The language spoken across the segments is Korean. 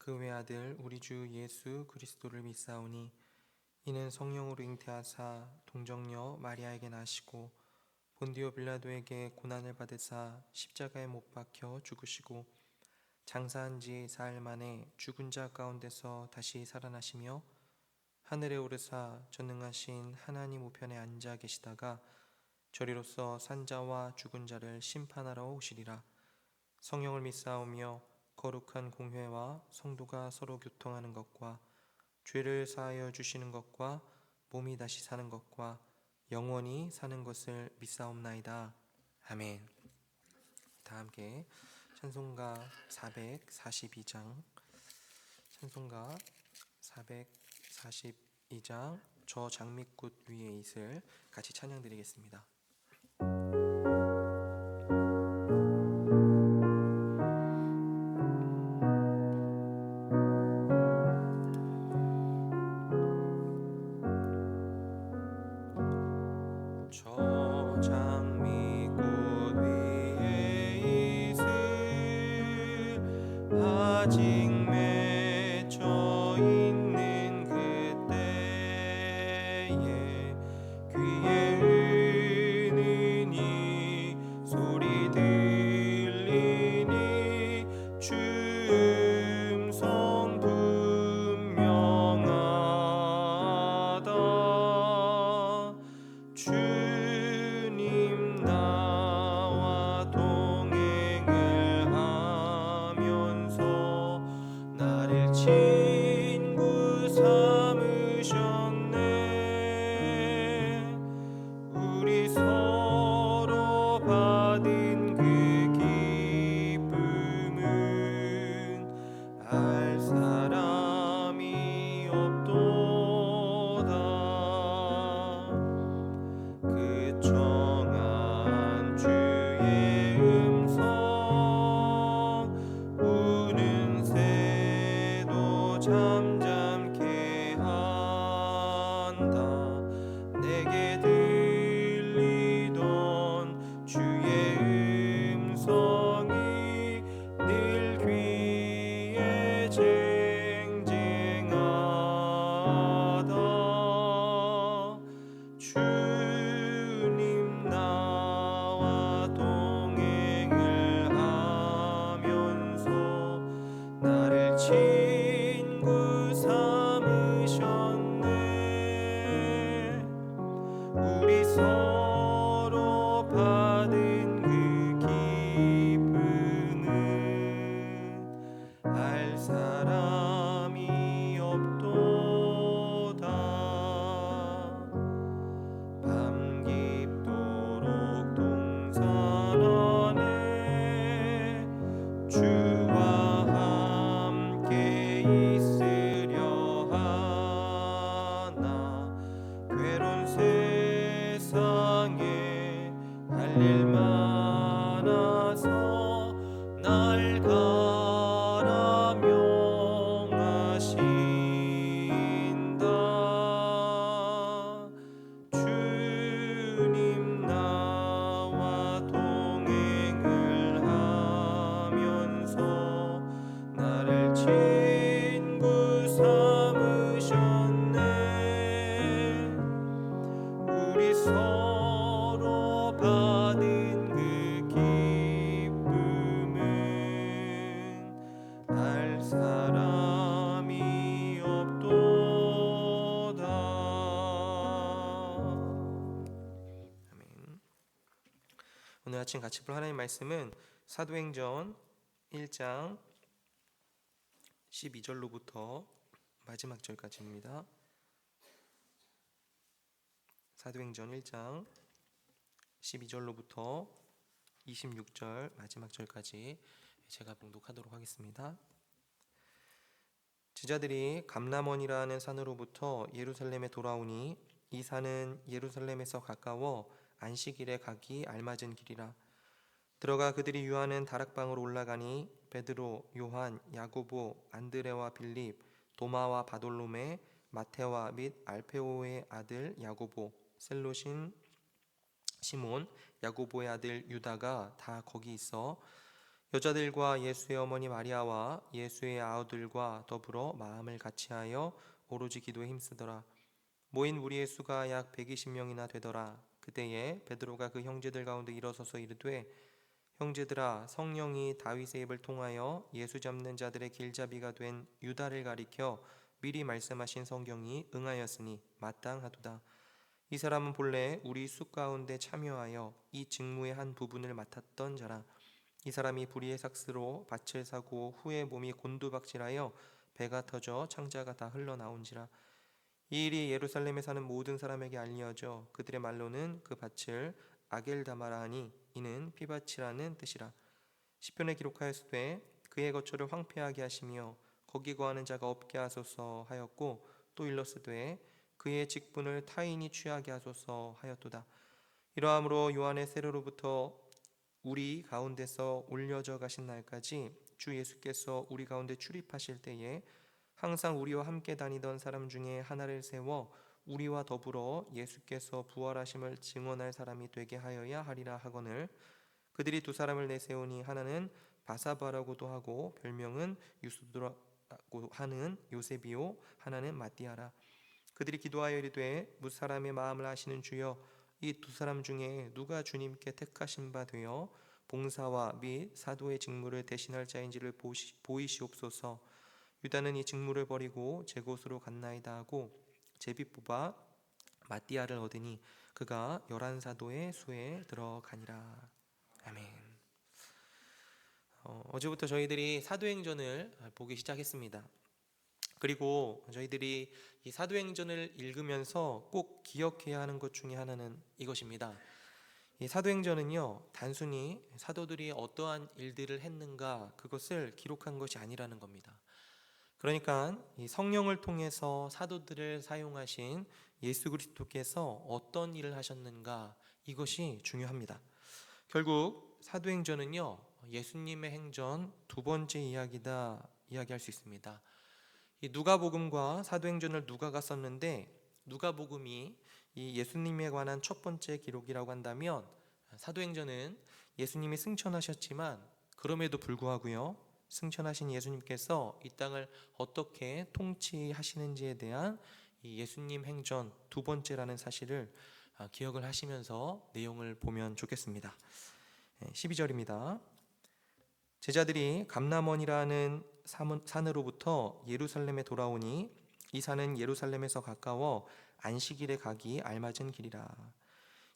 그 외아들 우리 주 예수 그리스도를 믿사오니 이는 성령으로 잉태하사 동정녀 마리아에게 나시고 본디오 빌라도에게 고난을 받으사 십자가에 못 박혀 죽으시고 장사한 지 사흘 만에 죽은 자 가운데서 다시 살아나시며 하늘에 오르사 전능하신 하나님 우편에 앉아 계시다가 저리로서 산자와 죽은 자를 심판하러 오시리라. 성령을 믿사오며 거룩한 공회와 성도가 서로 교통하는 것과 죄를 사하여 주시는 것과 몸이 다시 사는 것과 영원히 사는 것을 믿사옵나이다. 아멘. 다 함께 찬송가 442장 찬송가 442장 저 장미꽃 위에 있을 같이 찬양드리겠습니다. 저 장미꽃 위에 있을 아직 맺혀 있는 그때에 귀에 은은히 소리 들리니 주 음성 분명하다. 주님 나와 동행을 하면서 나를 친구 삼으셨네. 우리 서로 받은 그 기쁨은 알 사람이 없도다. 그 청한 주의 음성 우는 새도 잠잠케 한다. 내게 들리던 주의 음성이 늘 귀에 쟁쟁하다. 주님 나와 동행을 하면서 나를 친구 삼으셨네. 우리 서로 받은 그 기쁨은 알 사람이 없도다. 밤 깊도록 동산 안에 주와 함께 있으려 하나. 괴로운 세상에 할 일 많아서 날 가라 명하신다. 주님 나와 동행을 하면서 나를 친구 삼으셨네. 우리 서로 받은 그 기쁨은 알 사람이 없도다. 아멘. 오늘 아침 같이 볼 하나님 말씀은 사도행전 1장 12절로부터 마지막 절까지입니다. 사도행전 1장 12절로부터 26절 마지막 절까지 제가 봉독하도록 하겠습니다. 제자들이 감람원이라는 산으로부터 예루살렘에 돌아오니 이 산은 예루살렘에서 가까워 안식일에 가기 알맞은 길이라. 들어가 그들이 유하는 다락방으로 올라가니 베드로, 요한, 야고보, 안드레와 빌립, 도마와 바돌로메, 마테와 및 알페오의 아들 야고보, 셀롯인 시몬, 야고보의 아들 유다가 다 거기 있어 여자들과 예수의 어머니 마리아와 예수의 아우들과 더불어 마음을 같이하여 오로지 기도에 힘쓰더라. 모인 무리의 수가 약 120명이나 되더라. 그때에 베드로가 그 형제들 가운데 일어서서 이르되, 형제들아, 성령이 다윗의 입을 통하여 예수 잡는 자들의 길잡이가 된 유다를 가리켜 미리 말씀하신 성경이 응하였으니 마땅하도다. 이 사람은 본래 우리 수 가운데 참여하여 이 직무의 한 부분을 맡았던 자라. 이 사람이 불의의 삭스로 밭을 사고 후에 몸이 곤두박질하여 배가 터져 창자가 다 흘러나온지라. 이 일이 예루살렘에 사는 모든 사람에게 알려져 그들의 말로는 그 밭을 아겔다마라 하니 이는 피밭이라는 뜻이라. 시편에 기록하였으되 그의 거처를 황폐하게 하시며 거기 거하는 자가 없게 하소서 하였고, 또 일렀으되 그의 직분을 타인이 취하게 하소서 하였도다. 이러함으로 요한의 세례로부터 우리 가운데서 올려져 가신 날까지 주 예수께서 우리 가운데 출입하실 때에 항상 우리와 함께 다니던 사람 중에 하나를 세워 우리와 더불어 예수께서 부활하심을 증언할 사람이 되게 하여야 하리라 하거늘, 그들이 두 사람을 내세우니 하나는 바사바라고도 하고 별명은 유스도라고 하는 요셉이요 하나는 마띠아라. 그들이 기도하여 이르되, 무사람의 마음을 아시는 주여, 이 두 사람 중에 누가 주님께 택하신 바 되어 봉사와 및 사도의 직무를 대신할 자인지를 보이시옵소서. 유다는 이 직무를 버리고 제 곳으로 갔나이다 하고 제비 뽑아 마띠아를 얻으니 그가 11사도의 수에 들어가니라. 아멘. 어제부터 저희들이 사도행전을 보기 시작했습니다. 그리고 저희들이 이 사도행전을 읽으면서 꼭 기억해야 하는 것 중에 하나는 이것입니다. 이 사도행전은요, 단순히 사도들이 어떠한 일들을 했는가 그것을 기록한 것이 아니라는 겁니다. 그러니까 이 성령을 통해서 사도들을 사용하신 예수 그리스도께서 어떤 일을 하셨는가, 이것이 중요합니다. 결국 사도행전은요, 예수님의 행전 두 번째 이야기다 이야기할 수 있습니다. 이 누가복음과 사도행전을 누가가 썼는데, 누가복음이 이 예수님에 관한 첫 번째 기록이라고 한다면, 사도행전은 예수님이 승천하셨지만 그럼에도 불구하고요, 승천하신 예수님께서 이 땅을 어떻게 통치하시는지에 대한 이 예수님 행전 두 번째라는 사실을 기억을 하시면서 내용을 보면 좋겠습니다. 12절입니다. 제자들이 감람원이라는 산으로부터 예루살렘에 돌아오니 이 산은 예루살렘에서 가까워 안식일에 가기 알맞은 길이라.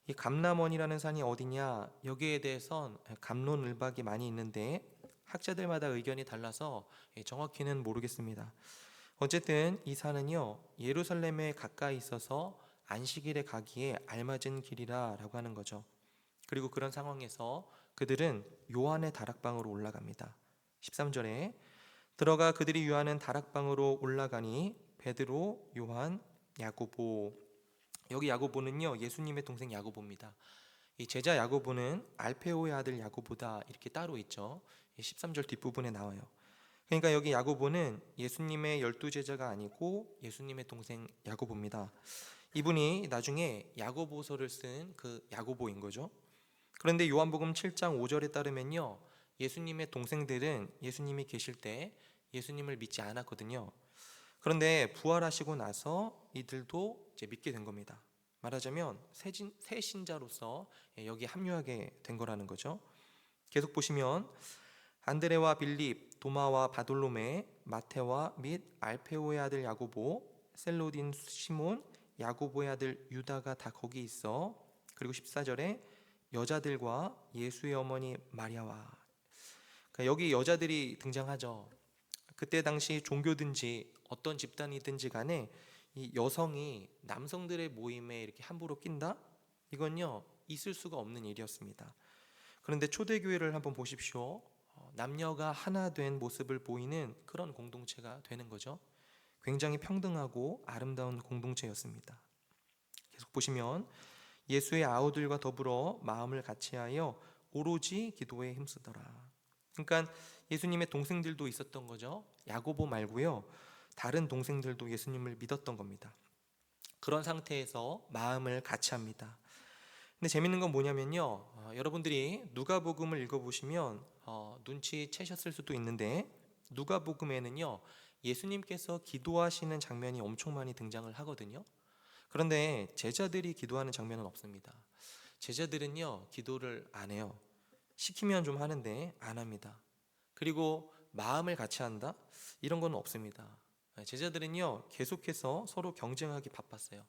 이 감람원이라는 산이 어디냐, 여기에 대해선 갑론을박이 많이 있는데 학자들마다 의견이 달라서 정확히는 모르겠습니다. 어쨌든 이 산은요, 예루살렘에 가까이 있어서 안식일에 가기에 알맞은 길이라고 하는 거죠. 그리고 그런 상황에서 그들은 요한의 다락방으로 올라갑니다. 13절에 들어가 그들이 유하는 다락방으로 올라가니 베드로, 요한, 야고보. 여기 야고보는요, 예수님의 동생 야고보입니다. 이 제자 야고보는 알페오의 아들 야고보다 이렇게 따로 있죠. 13절 뒷부분에 나와요. 그러니까 여기 야고보는 예수님의 12제자가 아니고 예수님의 동생 야고보입니다. 이분이 나중에 야고보서를 쓴 그 야고보인 거죠. 그런데 요한복음 7장 5절에 따르면요, 예수님의 동생들은 예수님이 계실 때 예수님을 믿지 않았거든요. 그런데 부활하시고 나서 이들도 이제 믿게 된 겁니다. 말하자면 새 신자로서 여기 합류하게 된 거라는 거죠. 계속 보시면 안드레와 빌립, 도마와 바돌로메, 마테와 및 알페오의 아들 야고보, 셀로딘 시몬, 야고보의 아들 유다가 다 거기 있어. 그리고 14절에 여자들과 예수의 어머니 마리아와. 그러니까 여기 여자들이 등장하죠. 그때 당시 종교든지 어떤 집단이든지 간에 이 여성이 남성들의 모임에 이렇게 함부로 낀다? 이건요, 있을 수가 없는 일이었습니다. 그런데 초대교회를 한번 보십시오. 남녀가 하나 된 모습을 보이는 그런 공동체가 되는 거죠. 굉장히 평등하고 아름다운 공동체였습니다. 계속 보시면 예수의 아우들과 더불어 마음을 같이하여 오로지 기도에 힘쓰더라. 그러니까 예수님의 동생들도 있었던 거죠. 야고보 말고요, 다른 동생들도 예수님을 믿었던 겁니다. 그런 상태에서 마음을 같이 합니다. 근데 재밌는 건 뭐냐면요, 여러분들이 누가복음을 읽어보시면 눈치채셨을 수도 있는데, 누가복음에는요 예수님께서 기도하시는 장면이 엄청 많이 등장을 하거든요. 그런데 제자들이 기도하는 장면은 없습니다. 제자들은요 기도를 안 해요. 시키면 좀 하는데 안 합니다. 그리고 마음을 같이 한다? 이런 건 없습니다. 제자들은요 계속해서 서로 경쟁하기 바빴어요.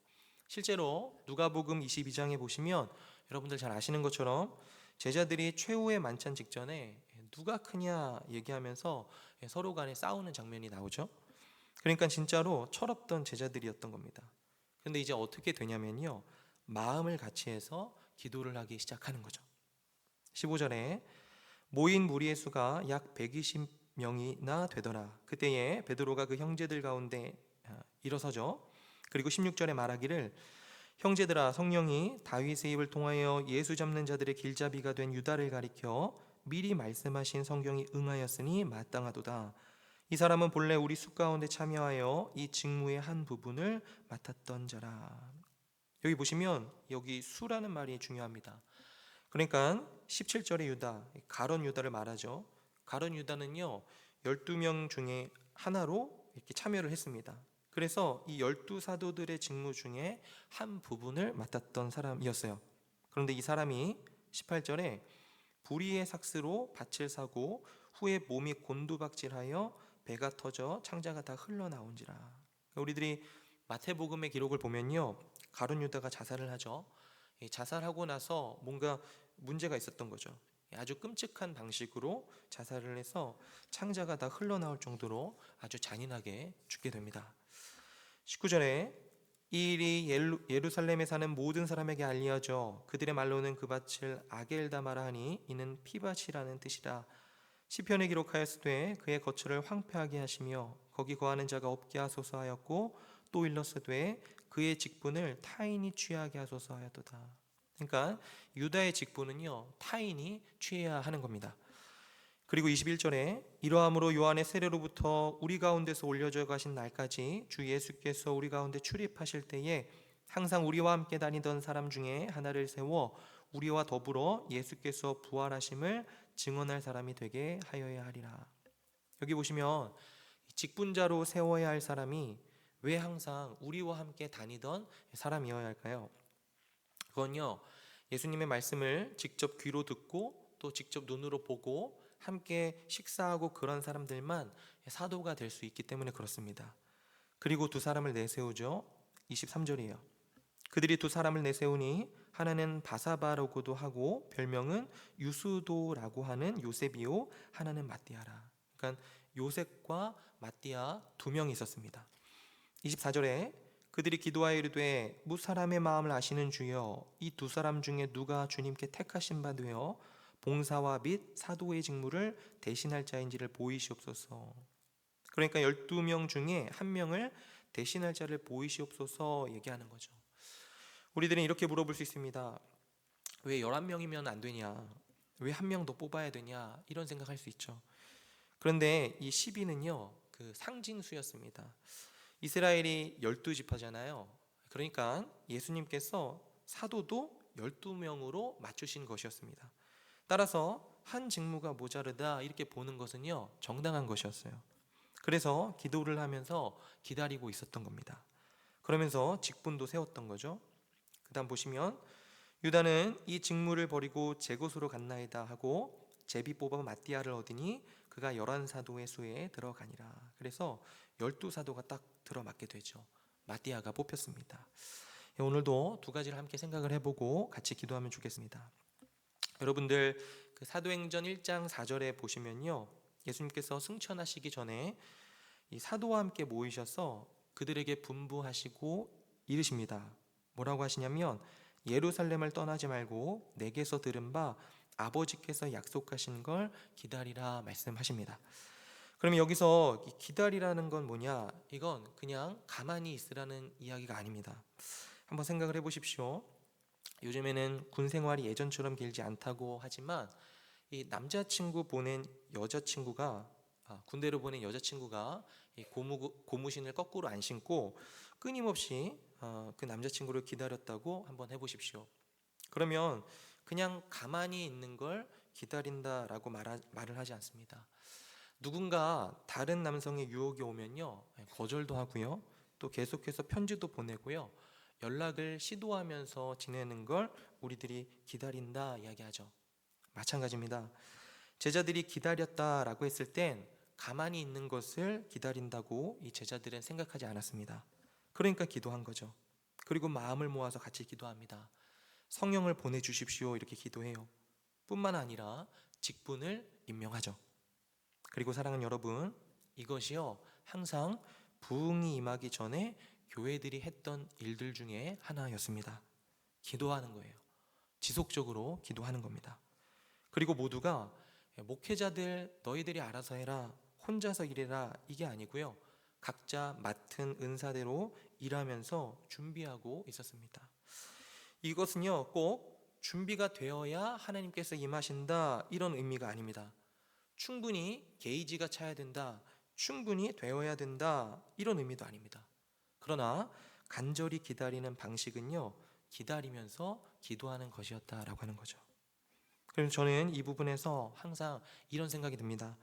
실제로 누가복음 22장에 보시면 여러분들 잘 아시는 것처럼 제자들이 최후의 만찬 직전에 누가 크냐 얘기하면서 서로 간에 싸우는 장면이 나오죠. 그러니까 진짜로 철없던 제자들이었던 겁니다. 근데 이제 어떻게 되냐면요, 마음을 같이 해서 기도를 하기 시작하는 거죠. 15절에 모인 무리의 수가 약 120명이나 되더라. 그때에 베드로가 그 형제들 가운데 일어서죠. 그리고 16절에 말하기를, 형제들아, 성령이 다윗의 입을 통하여 예수 잡는 자들의 길잡이가 된 유다를 가리켜 미리 말씀하신 성경이 응하였으니 마땅하도다. 이 사람은 본래 우리 수 가운데 참여하여 이 직무의 한 부분을 맡았던 자라. 여기 보시면 여기 수라는 말이 중요합니다. 그러니까 17절의 유다, 가룟 유다를 말하죠. 가룟 유다는요 12명 중에 하나로 이렇게 참여를 했습니다. 그래서 이 12사도들의 직무 중에 한 부분을 맡았던 사람이었어요. 그런데 이 사람이 18절에 불의의 삭스로 밭을 사고 후에 몸이 곤두박질하여 배가 터져 창자가 다 흘러나온지라. 우리들이 마태복음의 기록을 보면요 가룟 유다가 자살을 하죠. 자살하고 나서 뭔가 문제가 있었던 거죠. 아주 끔찍한 방식으로 자살을 해서 창자가 다 흘러나올 정도로 아주 잔인하게 죽게 됩니다. 19절에 이 일이 예루살렘에 사는 모든 사람에게 알려져 그들의 말로는 그 밭을 아겔다마라 하니 이는 피밭이라는 뜻이라. 시편에 기록하였으되 그의 거처를 황폐하게 하시며 거기 거하는 자가 없게 하소서 하였고, 또 일렀으되 그의 직분을 타인이 취하게 하소서 하였도다. 그러니까 유다의 직분은요 타인이 취해야 하는 겁니다. 그리고 21절에 이러함으로 요한의 세례로부터 우리 가운데서 올려져 가신 날까지 주 예수께서 우리 가운데 출입하실 때에 항상 우리와 함께 다니던 사람 중에 하나를 세워 우리와 더불어 예수께서 부활하심을 증언할 사람이 되게 하여야 하리라. 여기 보시면 직분자로 세워야 할 사람이 왜 항상 우리와 함께 다니던 사람이어야 할까요? 그건요 예수님의 말씀을 직접 귀로 듣고 또 직접 눈으로 보고 함께 식사하고 그런 사람들만 사도가 될 수 있기 때문에 그렇습니다. 그리고 두 사람을 내세우죠. 23절이에요. 그들이 두 사람을 내세우니 하나는 바사바라고도 하고 별명은 유수도라고 하는 요셉이요, 하나는 마띠아라. 그러니까 요셉과 마띠아 두 명이 있었습니다. 24절에 그들이 기도하여 이르되 무 사람의 마음을 아시는 주여, 이 두 사람 중에 누가 주님께 택하신 바 되어 봉사와 및 사도의 직무를 대신할 자인지를 보이시옵소서. 그러니까 12명 중에 한 명을 대신할 자를 보이시옵소서 얘기하는 거죠. 우리들은 이렇게 물어볼 수 있습니다. 왜 11명이면 안 되냐? 왜 한 명 더 뽑아야 되냐? 이런 생각할 수 있죠. 그런데 이 12는요 그 상징수였습니다. 이스라엘이 12지파잖아요. 그러니까 예수님께서 사도도 12명으로 맞추신 것이었습니다. 따라서 한 직무가 모자르다 이렇게 보는 것은요 정당한 것이었어요. 그래서 기도를 하면서 기다리고 있었던 겁니다. 그러면서 직분도 세웠던 거죠. 그 다음 보시면 유다는 이 직무를 버리고 제 곳으로 갔나이다 하고 제비 뽑아 마띠아를 얻으니 그가 11사도의 수에 들어가니라. 그래서 12사도가 딱 들어맞게 되죠. 마띠아가 뽑혔습니다. 오늘도 두 가지를 함께 생각을 해보고 같이 기도하면 좋겠습니다. 여러분들 그 사도행전 1장 4절에 보시면요 예수님께서 승천하시기 전에 이 사도와 함께 모이셔서 그들에게 분부하시고 이르십니다. 뭐라고 하시냐면 예루살렘을 떠나지 말고 내게서 들은 바 아버지께서 약속하신 걸 기다리라 말씀하십니다. 그러면 여기서 기다리라는 건 뭐냐? 이건 그냥 가만히 있으라는 이야기가 아닙니다. 한번 생각을 해보십시오. 요즘에는 군 생활이 예전처럼 길지 않다고 하지만 이 남자친구 보낸 여자친구가 군대로 보낸 여자친구가 이 고무신을 거꾸로 안 신고 끊임없이 그 남자친구를 기다렸다고 한번 해보십시오. 그러면 그냥 가만히 있는 걸 기다린다라고 말을 하지 않습니다. 누군가 다른 남성의 유혹이 오면요, 거절도 하고요, 또 계속해서 편지도 보내고요, 연락을 시도하면서 지내는 걸 우리들이 기다린다 이야기하죠. 마찬가지입니다. 제자들이 기다렸다라고 했을 땐 가만히 있는 것을 기다린다고 이 제자들은 생각하지 않았습니다. 그러니까 기도한 거죠. 그리고 마음을 모아서 같이 기도합니다. 성령을 보내주십시오 이렇게 기도해요. 뿐만 아니라 직분을 임명하죠. 그리고 사랑하는 여러분, 이것이요 항상 부흥이 임하기 전에 교회들이 했던 일들 중에 하나였습니다. 기도하는 거예요. 지속적으로 기도하는 겁니다. 그리고 모두가 목회자들 너희들이 알아서 해라, 혼자서 일해라 이게 아니고요, 각자 맡은 은사대로 일하면서 준비하고 있었습니다. 이것은요 꼭 준비가 되어야 하나님께서 임하신다 이런 의미가 아닙니다. 충분히 게이지가 차야 된다, 충분히 되어야 된다 이런 의미도 아닙니다. 그러나 간절히 기다리는 방식은요, 기다리면서 기도하는 것이었다라고 하는 거죠. 그래서 저는 이 부분에서 항상 이런 생각이 듭니다.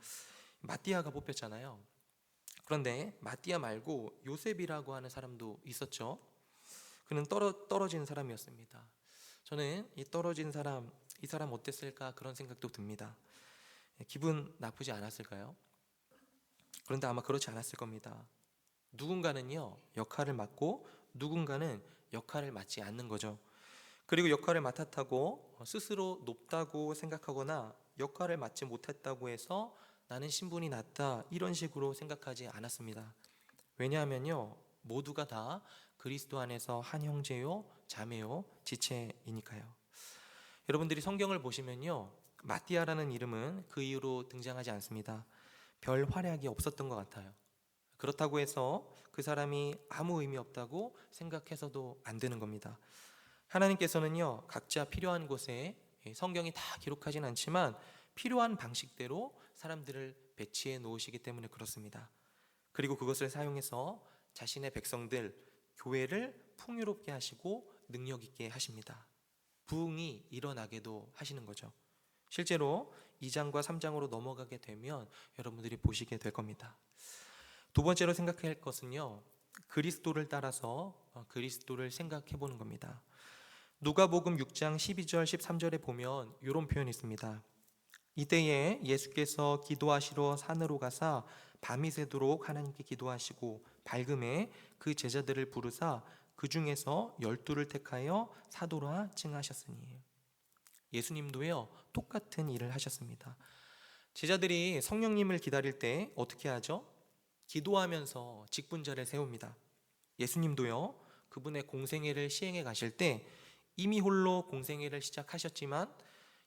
마띠아가 뽑혔잖아요. 그런데 마띠아 말고 요셉이라고 하는 사람도 있었죠. 그는 떨어진 사람이었습니다. 저는 이 떨어진 사람, 이 사람 어땠을까 그런 생각도 듭니다. 기분 나쁘지 않았을까요? 그런데 아마 그렇지 않았을 겁니다. 누군가는요 역할을 맡고 누군가는 역할을 맡지 않는 거죠. 그리고 역할을 맡았다고 스스로 높다고 생각하거나 역할을 맡지 못했다고 해서 나는 신분이 낮다 이런 식으로 생각하지 않았습니다. 왜냐하면요 모두가 다 그리스도 안에서 한 형제요 자매요 지체이니까요. 여러분들이 성경을 보시면요, 마띠아라는 이름은 그 이후로 등장하지 않습니다. 별 활약이 없었던 것 같아요. 그렇다고 해서 그 사람이 아무 의미 없다고 생각해서도 안 되는 겁니다. 하나님께서는요 각자 필요한 곳에, 성경이 다 기록하진 않지만 필요한 방식대로 사람들을 배치해 놓으시기 때문에 그렇습니다. 그리고 그것을 사용해서 자신의 백성들, 교회를 풍요롭게 하시고 능력 있게 하십니다. 부흥이 일어나게도 하시는 거죠. 실제로 2장과 3장으로 넘어가게 되면 여러분들이 보시게 될 겁니다. 두 번째로 생각할 것은요, 그리스도를 따라서 그리스도를 생각해 보는 겁니다. 누가복음 6장 12절 13절에 보면 이런 표현이 있습니다. 이때에 예수께서 기도하시러 산으로 가사 밤이 새도록 하나님께 기도하시고 밝음에 그 제자들을 부르사 그 중에서 12를 택하여 사도라 칭하셨으니. 예수님도요 똑같은 일을 하셨습니다. 제자들이 성령님을 기다릴 때 어떻게 하죠? 기도하면서 직분자를 세웁니다. 예수님도요 그분의 공생애를 시행해 가실 때 이미 홀로 공생애를 시작하셨지만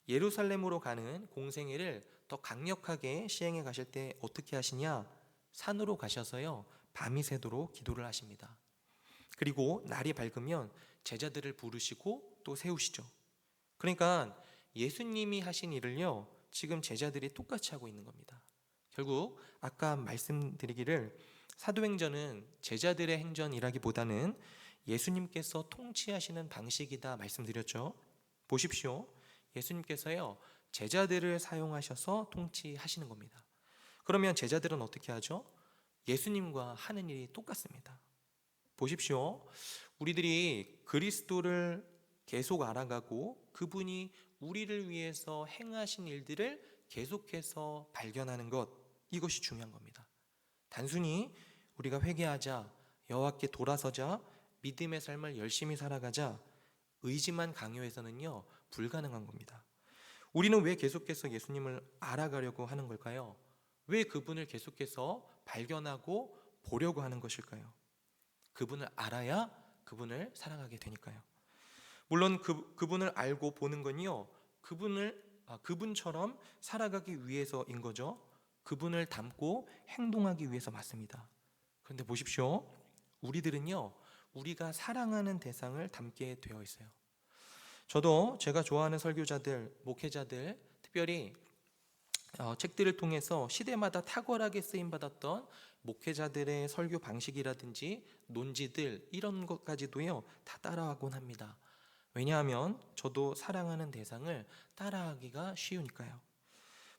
예루살렘으로 가는 공생애를 더 강력하게 시행해 가실 때 어떻게 하시냐? 산으로 가셔서요 밤이 새도록 기도를 하십니다. 그리고 날이 밝으면 제자들을 부르시고 또 세우시죠. 그러니까 예수님이 하신 일을요 지금 제자들이 똑같이 하고 있는 겁니다. 결국 아까 말씀드리기를 사도행전은 제자들의 행전이라기보다는 예수님께서 통치하시는 방식이다 말씀드렸죠. 보십시오. 예수님께서요 제자들을 사용하셔서 통치하시는 겁니다. 그러면 제자들은 어떻게 하죠? 예수님과 하는 일이 똑같습니다. 보십시오. 우리들이 그리스도를 계속 알아가고 그분이 우리를 위해서 행하신 일들을 계속해서 발견하는 것, 이것이 중요한 겁니다. 단순히 우리가 회개하자, 여호와께 돌아서자, 믿음의 삶을 열심히 살아가자, 의지만 강요해서는요 불가능한 겁니다. 우리는 왜 계속해서 예수님을 알아가려고 하는 걸까요? 왜 그분을 계속해서 발견하고 보려고 하는 것일까요? 그분을 알아야 그분을 사랑하게 되니까요. 물론 그분을 알고 보는 건요 그분처럼 살아가기 위해서인 거죠. 그분을 닮고 행동하기 위해서 맞습니다. 그런데 보십시오. 우리들은요 우리가 사랑하는 대상을 닮게 되어 있어요. 저도 제가 좋아하는 설교자들, 목회자들, 특별히 책들을 통해서 시대마다 탁월하게 쓰임받았던 목회자들의 설교 방식이라든지 논지들 이런 것까지도요 다 따라하곤 합니다. 왜냐하면 저도 사랑하는 대상을 따라하기가 쉬우니까요.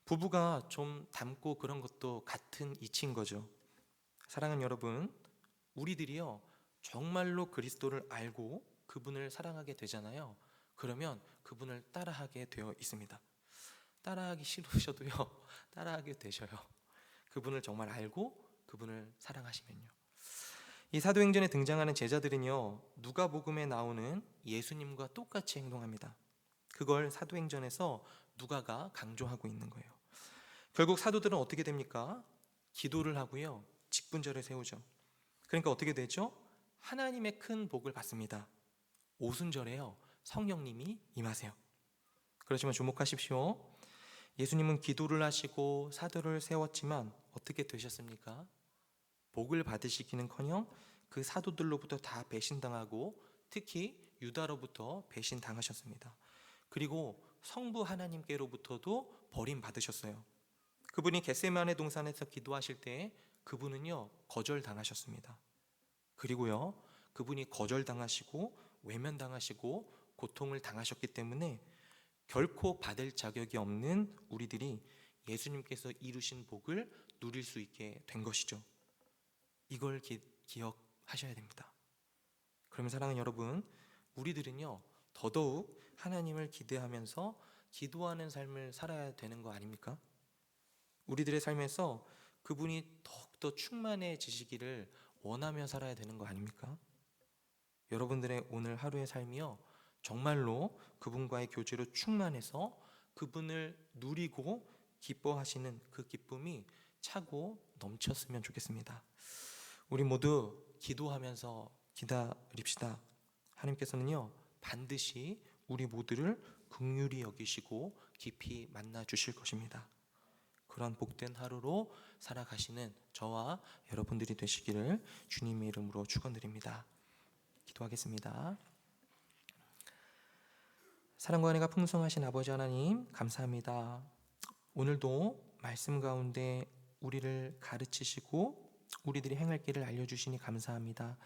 부부가 좀 닮고 그런 것도 같은 이치인 거죠. 사랑하는 여러분, 우리들이요 정말로 그리스도를 알고 그분을 사랑하게 되잖아요. 그러면 그분을 따라하게 되어 있습니다. 따라하기 싫으셔도요 따라하게 되셔요. 그분을 정말 알고 그분을 사랑하시면요. 이 사도행전에 등장하는 제자들은요 누가복음에 나오는 예수님과 똑같이 행동합니다. 그걸 사도행전에서 누가가 강조하고 있는 거예요. 결국 사도들은 어떻게 됩니까? 기도를 하고요 직분절을 세우죠. 그러니까 어떻게 되죠? 하나님의 큰 복을 받습니다. 오순절에요 성령님이 임하세요. 그렇지만 주목하십시오. 예수님은 기도를 하시고 사도를 세웠지만 어떻게 되셨습니까? 복을 받으시기는커녕 그 사도들로부터 다 배신당하고 특히 유다로부터 배신당하셨습니다. 그리고 성부 하나님께로부터도 버림받으셨어요. 그분이 겟세마네 동산에서 기도하실 때 그분은요 거절당하셨습니다. 그리고요 그분이 거절당하시고 외면당하시고 고통을 당하셨기 때문에 결코 받을 자격이 없는 우리들이 예수님께서 이루신 복을 누릴 수 있게 된 것이죠. 이걸 기억하셔야 됩니다. 그러면 사랑하는 여러분, 우리들은요 더더욱 하나님을 기대하면서 기도하는 삶을 살아야 되는 거 아닙니까? 우리들의 삶에서 그분이 더욱더 충만해지시기를 원하며 살아야 되는 거 아닙니까? 여러분들의 오늘 하루의 삶이요 정말로 그분과의 교제로 충만해서 그분을 누리고 기뻐하시는 그 기쁨이 차고 넘쳤으면 좋겠습니다. 우리 모두 기도하면서 기다립시다. 하나님께서는요 반드시 우리 모두를 긍휼히 여기시고 깊이 만나 주실 것입니다. 그러한 복된 하루로 살아가시는 저와 여러분들이 되시기를 주님의 이름으로 축원드립니다. 기도하겠습니다. 사랑과 은혜가 풍성하신 아버지 하나님 감사합니다. 오늘도 말씀 가운데 우리를 가르치시고 우리들이 행할 길을 알려주시니 감사합니다.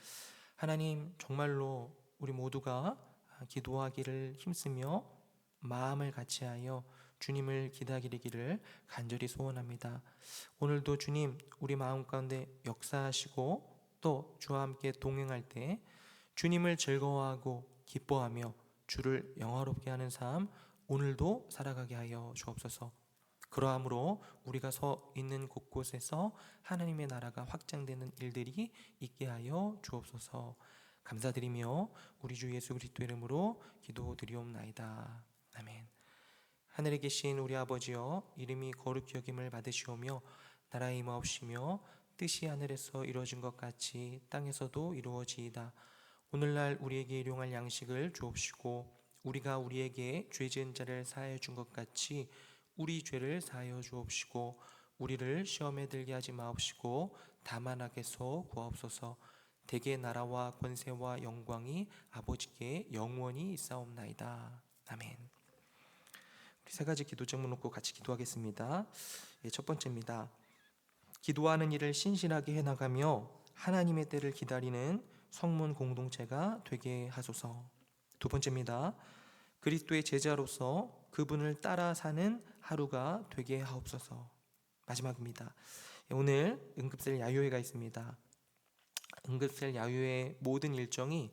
하나님 정말로 우리 모두가 기도하기를 힘쓰며 마음을 같이하여 주님을 기다리기를 간절히 소원합니다. 오늘도 주님 우리 마음 가운데 역사하시고 또 주와 함께 동행할 때 주님을 즐거워하고 기뻐하며 주를 영화롭게 하는 삶 오늘도 살아가게 하여 주옵소서. 그러함으로 우리가 서 있는 곳곳에서 하나님의 나라가 확장되는 일들이 있게 하여 주옵소서. 감사드리며 우리 주 예수 그리스도 이름으로 기도드리옵나이다. 아멘. 하늘에 계신 우리 아버지여, 이름이 거룩히 여김을 받으시오며 나라의 임하옵시며 뜻이 하늘에서 이루어진 것 같이 땅에서도 이루어지이다. 오늘날 우리에게 일용할 양식을 주옵시고 우리가 우리에게 죄 지은 자를 사하여 준 것 같이 우리 죄를 사하여 주옵시고 우리를 시험에 들게 하지 마옵시고 다만 악에서 구하옵소서. 대개 나라와 권세와 영광이 아버지께 영원히 있사옵나이다. 아멘. 우리 세 가지 기도 제목 놓고 같이 기도하겠습니다. 첫 번째입니다. 기도하는 일을 신실하게 해나가며 하나님의 때를 기다리는 성문 공동체가 되게 하소서. 두 번째입니다. 그리스도의 제자로서 그분을 따라 사는 하루가 되게 하옵소서. 마지막입니다. 오늘 응급실 야유회가 있습니다. 응급실 야유회 모든 일정이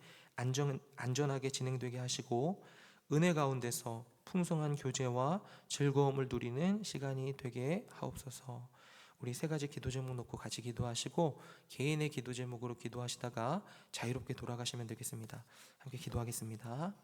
안전하게 진행되게 하시고 은혜 가운데서 풍성한 교제와 즐거움을 누리는 시간이 되게 하옵소서. 우리 세 가지 기도 제목 놓고 같이 기도하시고 개인의 기도 제목으로 기도하시다가 자유롭게 돌아가시면 되겠습니다. 함께 기도하겠습니다.